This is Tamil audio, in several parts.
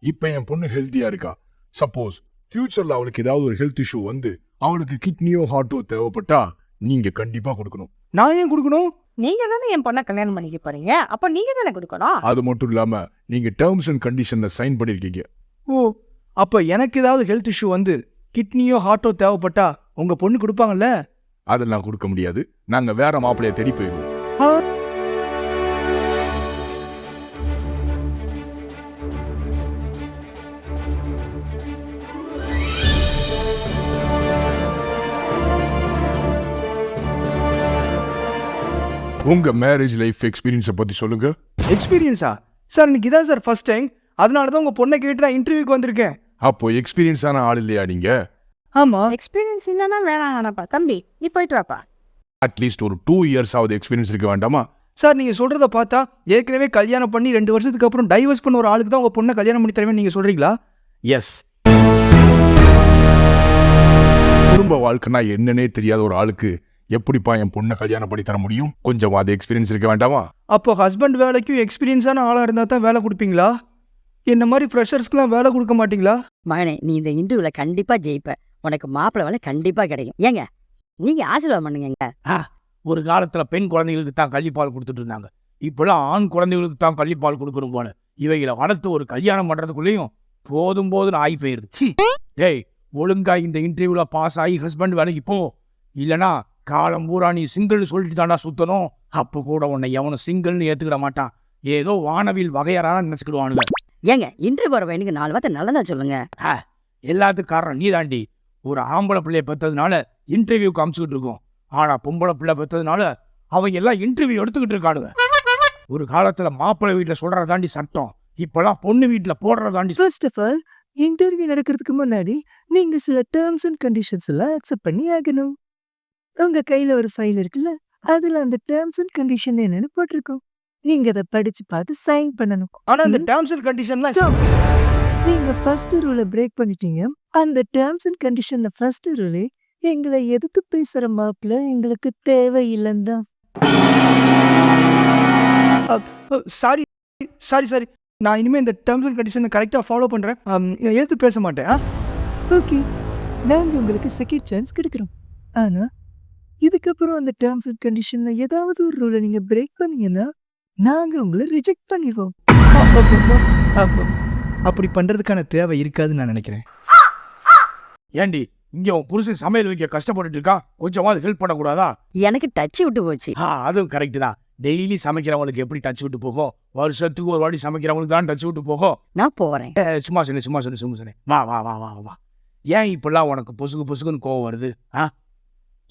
இப்ப என் பொண்ணு ஹெல்த்தியா இருக்கா. சப்போஸ் ஃபியூச்சர்ல அவளுக்கு ஏதாவது ஒரு ஹெல்த் இஷ்யூ வந்து அவளுக்கு கிட்னியோ ஹார்ட்டோ தேவைப்பட்டா நீங்க கண்டிப்பா கொடுக்கணும். நான் ஏன் கொடுக்கணும்? நீங்க தானே என் பொண்ணை கல்யாணம் பண்ணிக்க போறீங்க, அப்ப நீங்க தானே கொடுக்கணும். அது மட்டும் இல்லாம நீங்க டேர்ம்ஸ் அண்ட் கண்டிஷன்ல சைன் பண்ணிருக்கீங்க. ஓ, அப்ப எனக்கு ஏதாவது ஹெல்த் இஷ்யூ வந்து கிட்னியோ ஹார்ட்டோ தேவைப்பட்டா உங்க பொண்ணு கொடுப்பாங்கல்ல? அதெல்லாம் கொடுக்க முடியாது. நாங்க வேற மாப்பிளைய தேடி போயிருவோம். உங்க மேரேஜ் லைஃப் எக்ஸ்பீரியன்ஸை பத்தி சொல்லுங்க. எக்ஸ்பீரியன்ஸா? சார் இன்னைக்கு இதான் சார் ஃபர்ஸ்ட் டைம். அதனால தான் உங்க பொண்ணை கேட்டு நான் இன்டர்வியூக்கு வந்திருக்கேன். அப்போ எக்ஸ்பீரியன்ஸான ஆள் இல்லையா நீங்க? ஆமா. எக்ஸ்பீரியன்ஸ் இல்லைன்னா வேணாப்பா தம்பி, நீ போயிட்டு வாப்பா. அட்லீஸ்ட் ஒரு 2 years ஆவது எக்ஸ்பீரியன்ஸ் இருக்க வேண்டாமா? சார் நீங்க சொல்றத பார்த்தா ஏற்கனவே கல்யாணம் பண்ணி 2 வருஷத்துக்கு அப்புறம் டைவர்ஸ் பண்ண ஒரு ஆளுக்கு தான் உங்க பொண்ணை கல்யாணம் பண்ணி தருவேன் நீங்க சொல்றீங்களா? எஸ். குடும்ப வாழ்க்கைனா என்னன்னே தெரியாத ஒரு ஆளுக்கு எப்படிப்பா என் பொண்ணை கல்யாணம் பண்ணி தர முடியும்? கொஞ்சம் அது எக்ஸ்பீரியன்ஸ் இருக்க வேண்டாமா? அப்போ ஹஸ்பண்ட் வேலைக்கும் எக்ஸ்பீரியன்ஸான ஆளா இருந்தா தான் வேலை கொடுப்பீங்களா? என்ன மாதிரி ஃப்ரெஷர்ஸ்க்குலாம் வேலை கொடுக்க மாட்டீங்களா? மகனே, நீ இந்த இன்டர்வியூல கண்டிப்பா ஜெயிப்ப. உனக்கு மாப்பிள்ளை வேலை கண்டிப்பா கிடைக்கும். ஏங்க நீங்க ஆசீர்வாதம் பண்ணுங்க. ஒரு காலத்துல பெண் குழந்தைகளுக்கு தான் கள்ளிப்பால் கொடுத்துட்டு இருந்தாங்க. இப்பெல்லாம் ஆண் குழந்தைகளுக்கு தான் கள்ளிப்பால் கொடுக்கணும் போல. இவைகளை வளர்த்து ஒரு கல்யாணம் பண்றதுக்குள்ளேயும் போதும் போதுன்னு ஆகி போயிருது. டேய், ஒழுங்கா இந்த இன்டர்வியூல பாஸ் ஆகி ஹஸ்பண்ட் வேலைக்கு போ. இல்லனா காலம் பூரா நீ சிங்கிள்னு சொல்லிட்டு தாண்டா சுத்தணும். அப்போ கூட உன்னை எவனும் சிங்கிள்னு ஏத்துக்கிட மாட்டான். ஏதோ வானவில் வகையறான நினைச்சுக்கிடுவானுங்க. ஏங்க இன்டர்வியூ போற பையனுக்கு 4 வார்த்தை நல்லதா சொல்லுங்க. எல்லாத்துக்கும் காரணம் நீ தாண்டி. ஒரு ஆம்பளை பிள்ளைய பெற்றதுனால இன்டர்வியூக்கு அமுச்சுக்கிட்டு இருக்கோம். ஆனா பொம்பளை பிள்ளை பெற்றதுனால அவங்க எல்லாம் இன்டர்வியூ எடுத்துக்கிட்டு இருக்கானுங்க. ஒரு காலத்துல மாப்பிள்ளை வீட்டுல சொல்றதாண்டி சட்டம், இப்பெல்லாம் பொண்ணு வீட்டுல போடுறதாண்டி. ஃபர்ஸ்ட் ஆஃப் ஆல் இன்டர்வியூ நடக்கிறதுக்கு முன்னாடி நீங்க சில டேர்ம்ஸ் அண்ட் கண்டிஷன்ஸ் எல்லாம் அக்செப்ட் பண்ணி ஆகணும். உங்க கையில ஒரு ஃபைல் இருக்குல்ல, அதுல அந்த டேர்ம்ஸ் அண்ட் கண்டிஷன் என்னன்னு போட்டிருக்கோம். நீங்க அதை படிச்சு பார்த்து சைன் பண்ணணும். ஆனா இந்த டேர்ம்ஸ் அண்ட் கண்டிஷன்லாம் Stop. நீங்க ஃபர்ஸ்ட் ரூலை பிரேக் பண்ணிட்டீங்க. அந்த டேர்ம்ஸ் அண்ட் கண்டிஷன்ல ஃபர்ஸ்ட் ரூலே எங்களை எதிர்த்து பேசுற மாப்பிள்ள எங்களுக்கு தேவையில்லைன்னு தான். சாரி சாரி சாரி, நான் இனிமே இந்த டேர்ம்ஸ் அண்ட் கண்டிஷனை கரெக்டா ஃபாலோ பண்றேன். எடுத்து பேச மாட்டேன். ஓகே, நாங்க உங்களுக்கு செகண்ட் சான்ஸ் கொடுக்குறோம். ஆனா இதுக்கப்புறம் அந்த டேர்ம்ஸ் அண்ட் கண்டிஷன்ல ஏதாவது ஒரு ரூலை நீங்க பிரேக் பண்ணீங்கன்னா நாங்க உங்களை ரிஜெக்ட் பண்ணிடுவோம். அப்படி பண்றதுக்கான தேவை இருக்காதுன்னு நான் நினைக்கிறேன். ஏண்டி இங்க உன் புருஷன் சமையல் வைக்க கஷ்டப்பட்டுட்டு இருக்கா, கொஞ்சமாவது ஹெல்ப் பண்ணக்கூடாதா? எனக்கு டச் விட்டு போச்சு. அதுவும் கரெக்ட் தான். டெய்லி சமைக்கிறவங்களுக்கு எப்படி டச் விட்டு போகும்? வருஷத்துக்கு ஒரு வாட்டி சமைக்கிறவங்களுக்கு தான் டச் விட்டு போகும். நான் போறேன். சும்மா சொன்ன வா வா வா வா வா. ஏன் இப்பெல்லாம் உனக்கு பொசுக்குன்னு கோவம் வருது?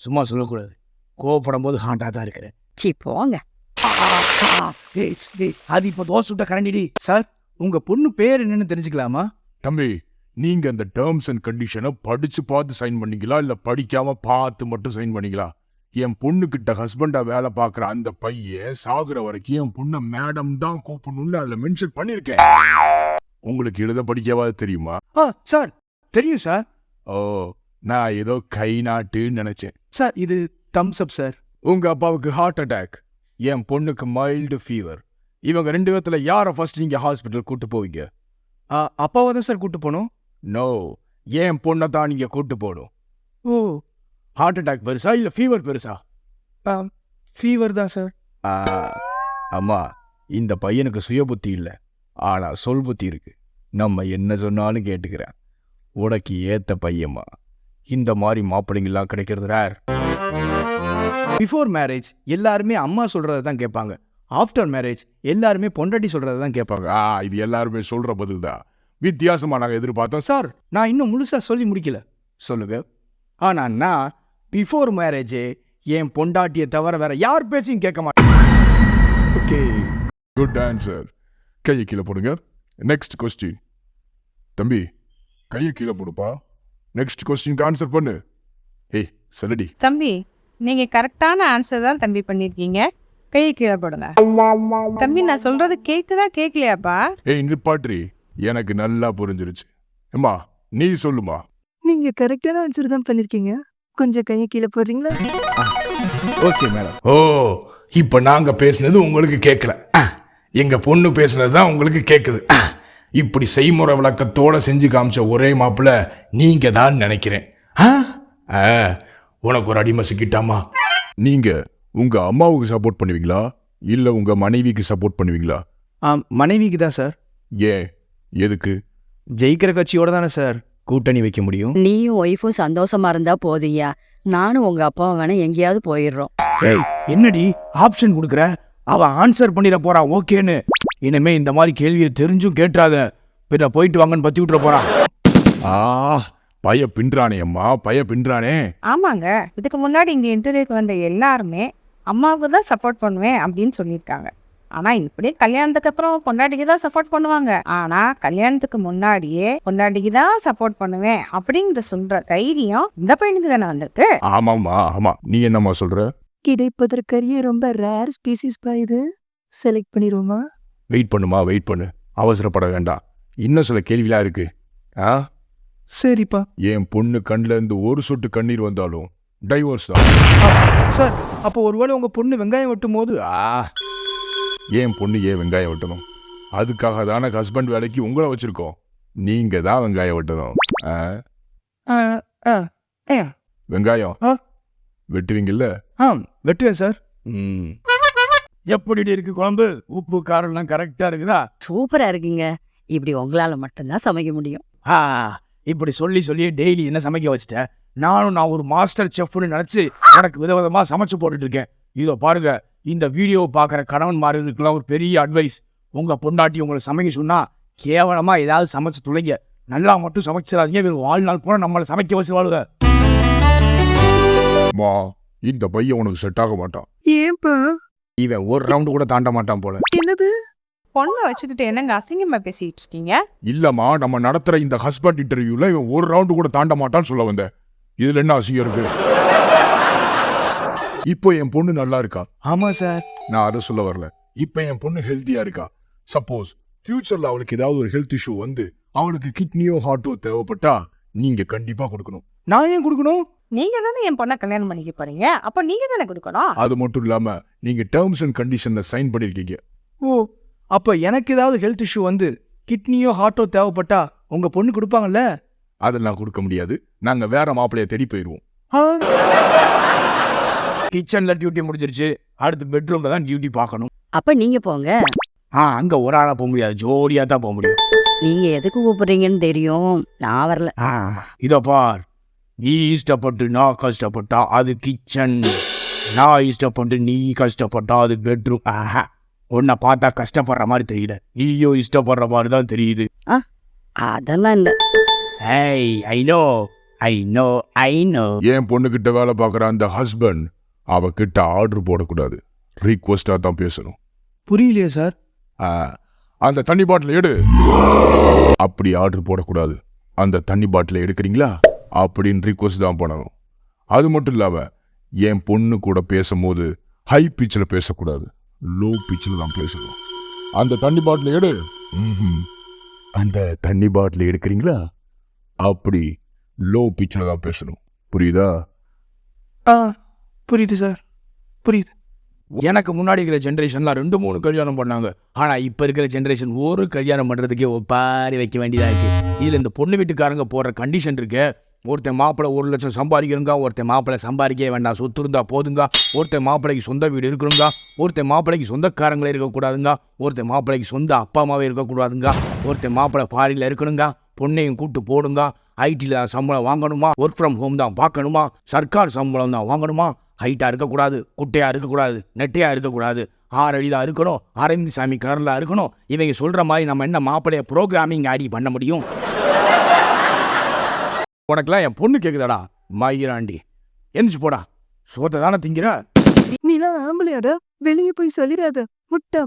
சும்மா சொல்லக்கூடாது. கோவப்படும் போது ஹாண்டா தான் இருக்கிறேன். சீ போங்க. அது இப்ப தோசை சுட்ட கரண்டிடி. சார் உங்க பொண்ணு பேர் என்னன்னு தெரிஞ்சுக்கலாமா? தம்பி, நீங்க அந்த டேர்ம்ஸ் அண்ட் கண்டிஷனை படிச்சு பார்த்து சைன் பண்ணீங்களா இல்ல படிக்காம பார்த்து மட்டும் சைன் பண்ணீங்களா? என் பொண்ணு கிட்ட ஹஸ்பண்டா வேலை பார்க்குற அந்த பையன் சாகுற வரைக்கும் என் பொண்ணை மேடம் தான் கூப்பிடணும்னு அதுல மென்ஷன் பண்ணிருக்கேன். உங்களுக்கு எழுத படிக்கவாது தெரியுமா? சார் தெரியும் சார். ஓ, நான் ஏதோ கை நாட்டுன்னு நினைச்சேன். சார் இது தம்ஸ் அப் சார். உங்க அப்பாவுக்கு ஹார்ட் அட்டாக், என் பொண்ணுக்கு மைல்டு ஃபீவர். இவங்க 2 பேத்துல யாரை ஃபர்ஸ்ட் நீங்க ஹாஸ்பிட்டல் கூட்டு போவீங்க? அப்பாவை தான் சார் கூட்டு போகணும். நோ, என் பொண்ணை தான் நீங்க கூட்டு போகணும். ஓ, ஹார்ட் அட்டாக் பெருசா இல்ல ஃபீவர் பெருசா? ஃபீவர் தான் சார். அம்மா, இந்த பையனுக்கு சுய புத்தி இல்ல, ஆனா சொல் புத்தி இருக்கு. நம்ம என்ன சொன்னாலும் கேட்டுக்கிறேன். உனக்கு ஏத்த பையம்மா. இந்த மாதிரி மாப்பிள்ளைங்கெல்லாம் கிடைக்கிறது ரேர். பிஃபோர் மேரேஜ் எல்லாருமே அம்மா சொல்றதை தான் கேட்பாங்க. ஆஃப்டர் மேரேஜ் எல்லாருமே பொண்டாட்டி சொல்றதை தான் கேட்பாங்க. இது எல்லாருமே சொல்ற பதில் தான். வித்தியாசமா நாங்க எதிர்பார்த்தோம். சார் நான் இன்னும் முழுசா சொல்லி முடிக்கல. சொல்லுங்க. ஆனா நான் பிஃபோர் மேரேஜே என் பொண்டாட்டியை தவிர வேற யார் பேச்சையும் கேட்க மாட்டேன். Okay, good answer. கையை கீழே போடுங்க. Next question. தம்பி, கையை கீழே போடுப்பா. நெக்ஸ்ட் கொஸ்டினுக்கு ஆன்சர் பண்ணு. ஏய் சொல்லடி. தம்பி, நீங்க கரெக்டான ஆன்சர் தான் தம்பி பண்ணிருக்கீங்க. கையை கீழே போடுங்க. தம்பி நான் சொல்றது கேக்குதா கேட்கலையாப்பா? ஏய் நிப்பாட்ரி, எனக்கு நல்லா புரிஞ்சிருச்சு. அம்மா நீ சொல்லுமா. நீங்க கரெக்டான ஆன்சர் தான் பண்ணிருக்கீங்க. கொஞ்சம் கையை கீழே போடுறீங்களா? Okay madam. ஓ, இப்ப நாங்க பேசுனது உங்களுக்கு கேட்கல, எங்க பொண்ணு பேசுனது தான் உங்களுக்கு கேக்குது. இப்படி செய்முறை விளக்கத்தோட செஞ்சு காமிச்ச ஒரே மாப்பிள்ள நீங்க தான் நினைக்கிறேன். ஆ? ஆ, உனக்கு ஒரு அடிமை சிக்கிட்டாமா. நீங்க உங்க அம்மாவுக்கு சப்போர்ட் பண்ணுவீங்களா இல்ல உங்க மனைவிக்கு சப்போர்ட் பண்ணுவீங்களா? மனைவிக்கு தான் சார். ஏன், எதுக்கு? ஜெயிக்கிற கட்சியோட தானே சார் கூட்டணி வைக்க முடியும். நீயும் ஒய்ஃபும் சந்தோஷமா இருந்தா போதும்யா. நானும் உங்க அப்பாவும் வேணா எங்கேயாவது போயிடுறோம். ஏய் என்னடி ஆப்ஷன் கொடுக்குற? அவன் ஆன்சர் பண்ணிட போறான் ஓகேன்னு. இனிமே இந்த மாதிரி கேள்வியை தெரிஞ்சும் கேட்டுறாத. பின்ன போயிட்டு வாங்கன்னு பத்தி விட்டுற போறான். ஆ, பய பின்றானே அம்மா, பய பின்றானே. ஆமாங்க, இதுக்கு முன்னாடி இங்கே இன்டர்வியூக்கு வந்த எல்லாருமே அம்மாவுக்கு தான் சப்போர்ட் பண்ணுவேன் அப்படின்னு சொல்லியிருக்காங்க. ஆனால் இப்படியே கல்யாணத்துக்கு அப்புறம் பொண்டாட்டிக்கு தான் சப்போர்ட் பண்ணுவாங்க. ஆனால் கல்யாணத்துக்கு முன்னாடியே பொண்டாட்டிக்கு தான் சப்போர்ட் பண்ணுவேன் அப்படிங்கிற சொல்ற தைரியம் இந்த பையனுக்கு தானே வந்திருக்கு. ஆமாம்மா, ஆமா. நீ என்னம்மா சொல்ற? கிடைப்பதற்கரிய ரொம்ப ரேர் ஸ்பீசிஸ் பா இது. செலக்ட் பண்ணிடுவோமா? வெயிட் பண்ணுமா, வெயிட் பண்ணு. அவசரப்பட வேண்டாம். இன்னும் சில கேள்விலாம் இருக்கு. ஆ, சரிப்பா. என் பொண்ணு கண்ணுல இருந்து ஒரு சொட்டு கண்ணீர் வந்தாலும் டைவோர்ஸ் தான். சார், அப்போ ஒருவேளை உங்க பொண்ணு வெங்காயம் வெட்டும் போது ஏன் பொண்ணு ஏன் வெங்காயம் வெட்டணும்? அதுக்காக தானே ஹஸ்பண்ட் வேலைக்கு உங்களை வச்சிருக்கோம். நீங்க தான் வெங்காயம் வெட்டணும். வெங்காயம் வெட்டுவீங்கல்ல? வெட்டுவேன் சார். ம். எப்படி இருக்கு குழம்பு? உப்பு காரம் எல்லாம் கரெக்டா இருக்குதா? சூப்பரா இருக்குங்க. இப்படி உங்களால மட்டும்தான் சமைக்க முடியும். இப்படி சொல்லி சொல்லி டெய்லி என்ன சமைக்க வச்சுட்ட. நான் ஒரு மாஸ்டர் செஃப்னு நினைச்சு உனக்கு விதவிதமா சமைச்சு போட்டுட்டு இருக்கேன். இதோ பாருங்க, இந்த வீடியோவை பார்க்குற கணவன்மார்களுக்கெல்லாம் ஒரு பெரிய அட்வைஸ். உங்க பொண்டாட்டி உங்களை சமைக்க சொன்னா கேவலமா ஏதாவது சமைச்சு துளைங்க. நல்லா மட்டும் சமைச்சிடாதீங்க. வாழ்நாள் போன நம்மளை சமைக்க வச்சு வாழுங்க. மா, இந்த பையன் உனக்கு செட் ஆக மாட்டான். ஏன்பா? இவன் ஒரு ரவுண்டு கூட தாண்ட மாட்டான் போல. என்னது? பொண்ணை வச்சுக்கிட்டு என்னங்க அசிங்கமா பேசிட்டு இருக்கீங்க? இல்லம்மா, நம்ம நடத்துற இந்த ஹஸ்பண்ட் இன்டர்வியூல இவன் ஒரு ரவுண்டு கூட தாண்ட மாட்டான்னு சொல்ல வந்தேன். இதுல என்ன அசிங்கம் இருக்கு? இப்போ என் பொண்ணு நல்லா இருக்கா? ஆமா சார். நான் அதை சொல்ல வரல. இப்போ என் பொண்ணு ஹெல்த்தியா இருக்கா. சப்போஸ் ஃபியூச்சர்ல அவளுக்கு ஏதாவது ஒரு ஹெல்த் இஷ்யூ வந்து அவளுக்கு கிட்னியோ ஹார்ட்டோ தேவைப்பட்டா நீங்க கண்டிப்பா கொடுக்கணும். நான் ஏன் கொடுக்கணும்? நீங்க தானே என் பொண்ணை கல்யாணம் பண்ணிக்க போறீங்க, அப்ப நீங்க தானே கொடுக்கணும். அது மட்டும் இல்லாம நீங்க டேர்ம்ஸ் அண்ட் கண்டிஷன்ல சைன் பண்ணிருக்கீங்க. ஓ, அப்ப எனக்கு ஏதாவது ஹெல்த் இஷ்யூ வந்து கிட்னியோ ஹார்ட்டோ தேவைப்பட்டா உங்க பொண்ணு கொடுப்பாங்கல்ல? அதை நான் கொடுக்க முடியாது. நாங்க வேற மாப்பிள்ளைய தேடி போயிருவோம். கிச்சன்ல டியூட்டி முடிஞ்சிருச்சு. அடுத்து பெட்ரூம்ல தான் டியூட்டி பார்க்கணும். அப்ப நீங்க போங்க. அங்க ஒரு ஆளா போக முடியாது, ஜோடியா தான் போக முடியும். நீங்க எதுக்கு கூப்பிடுறீங்கன்னு தெரியும். நான் வரல. இதோ பார், நீ இஷ்டப்பட்டு நான் கஷ்டப்பட்டா அது கிச்சன். நான் இஷ்டப்பட்டு நீ கஷ்டப்பட்டா அது பெட்ரூம். உன்னை பார்த்தா கஷ்டப்படுற மாதிரி தெரியல, நீயோ இஷ்டப்படுற மாதிரி தான் தெரியுது. அதெல்லாம் இல்ல. Hey, I know. என் பொண்ணுகிட்ட வேலை பார்க்குற அந்த ஹஸ்பண்ட் அவகிட்ட ஆர்டர் போடக்கூடாது, ரிக்வஸ்டா தான் பேசணும். புரியலையே சார். அந்த தண்ணி பாட்டில் எடு. அப்படி ஆர்டர் போடக்கூடாது. அந்த தண்ணி பாட்டில் எடுக்கிறீங்களா அப்படின்னு ரிக்வஸ்ட் தான் பண்ணணும். அது மட்டும் இல்லாம என் பொண்ணு கூட பேசும்போது ஹை பிச்சில் பேசக்கூடாது, லோ பிச்சில் தான் பேசணும். அந்த தண்ணி பாட்டில் எடு. அந்த தண்ணி பாட்டில் எடுக்கிறீங்களா அப்படி லோ பிச்சில் தான் பேசணும். புரியுதா? புரியுது சார், புரியுது. எனக்கு முன்னாடி இருக்கிற ஜென்ரேஷன்லாம் 2-3 கல்யாணம் பண்ணாங்க. ஆனா இப்ப இருக்கிற ஜென்ரேஷன் ஒரு கல்யாணம் பண்றதுக்கே ஒப்பாரி வைக்க வேண்டியதா இருக்கு. இதுல இந்த பொண்ணு வீட்டுக்காரங்க போடுற கண்டிஷன் இருக்கு. ஒருத்தன் மாப்பிள்ளை 1 லட்சம் சம்பாதிக்கணுங்க, ஒருத்தன் மாப்பிள்ளை சம்பாதிக்கவே வேண்டாம், சொத்து இருந்தா போதுங்க, ஒருத்தன் மாப்பிள்ளைக்கு சொந்த வீடு இருக்கணுங்க, ஒருத்தன் மாப்பிள்ளைக்கு சொந்தக்காரங்களே இருக்கக்கூடாதுங்க, ஒருத்தன் மாப்பிள்ளைக்கு சொந்த அப்பா அம்மாவே இருக்கக்கூடாதுங்க, ஒருத்தன் மாப்பிள்ளை ஃபாரின்ல இருக்கணுங்க, பொண்ணையும் கூட்டு போடுங்க, ஐடியில் சம்பளம் வாங்கணுமா, ஒர்க் ஃப்ரம் ஹோம் தான் பார்க்கணுமா, சர்க்கார் சம்பளம் தான் வாங்கணுமா, ஹைட்டாக இருக்கக்கூடாது, குட்டையாக இருக்கக்கூடாது, நெட்டையாக இருக்கக்கூடாது, 6 அடி தான் இருக்கணும், அரவிந்த் சாமி கலரில் இருக்கணும். இவங்க சொல்கிற மாதிரி நம்ம என்ன மாப்பிள்ளைய ப்ரோக்ராமிங் ஆடி பண்ண முடியும்? உனக்குலாம் என் பொண்ணு கேட்குதாடா மயிராண்டி? எந்திரிச்சு போடா, சோத்தை தானே திங்கிற. நீலாம் ஆம்பளையாடா, வெளியே போய் சொல்லிடாத முட்டா.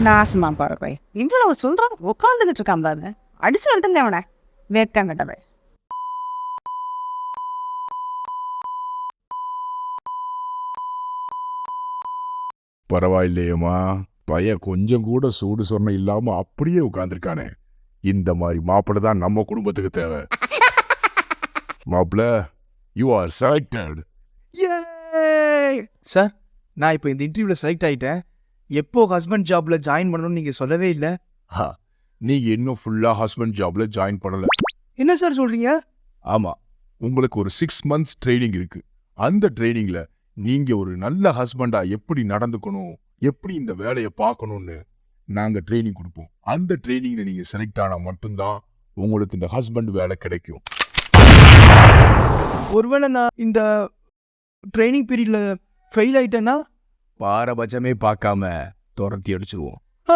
நாசமா பாரு, இவ்வளவு சொல்றான் உட்காந்துக்கிட்டு இருக்கான் பாருங்க. அடிச்சு வந்துட்டுங்க அவனை வேக்காங்கட்டவை. பரவாயில்லையேம்மா, பையன் கொஞ்சம் கூட சூடு சொன்ன இல்லாம அப்படியே உட்கார்ந்துருக்கானே. இந்த மாதிரி மாப்பிள்ளை தான் நம்ம குடும்பத்துக்கு தேவை. மாப்பிள்ள, யூ ஆர் செலக்டட். சார், நான் இப்போ இந்த இன்டர்வியூவில் செலக்ட் ஆகிட்டேன். எப்போ ஹஸ்பண்ட் ஜாப்ல ஜாயின் பண்ணணும்னு நீங்கள் சொல்லவே இல்லை. நீங்க இன்னும் ஃபுல்லா ஹஸ்பண்ட் ஜாப்ல ஜாயின் பண்ணல. என்ன சார் சொல்றீங்க? ஆமா, உங்களுக்கு ஒரு 6 months ட்ரைனிங் இருக்கு. அந்த ட்ரைனிங்ல நீங்க ஒரு நல்ல ஹஸ்பண்டா எப்படி நடந்துக்கணும், எப்படி இந்த வேலையை பார்க்கணும்னு நாங்க ட்ரைனிங் கொடுப்போம். அந்த ட்ரைனிங்ல நீங்க செலக்ட் ஆனா மட்டும்தான் உங்களுக்கு இந்த ஹஸ்பண்ட் வேலை கிடைக்கும். ஒருவேளை நான் இந்த ட்ரைனிங் பீரியட்ல ஃபெயில் ஆயிட்டேன்னா பாரபட்சமே பார்க்காம துரத்தி அடிச்சிருவோம். ஆ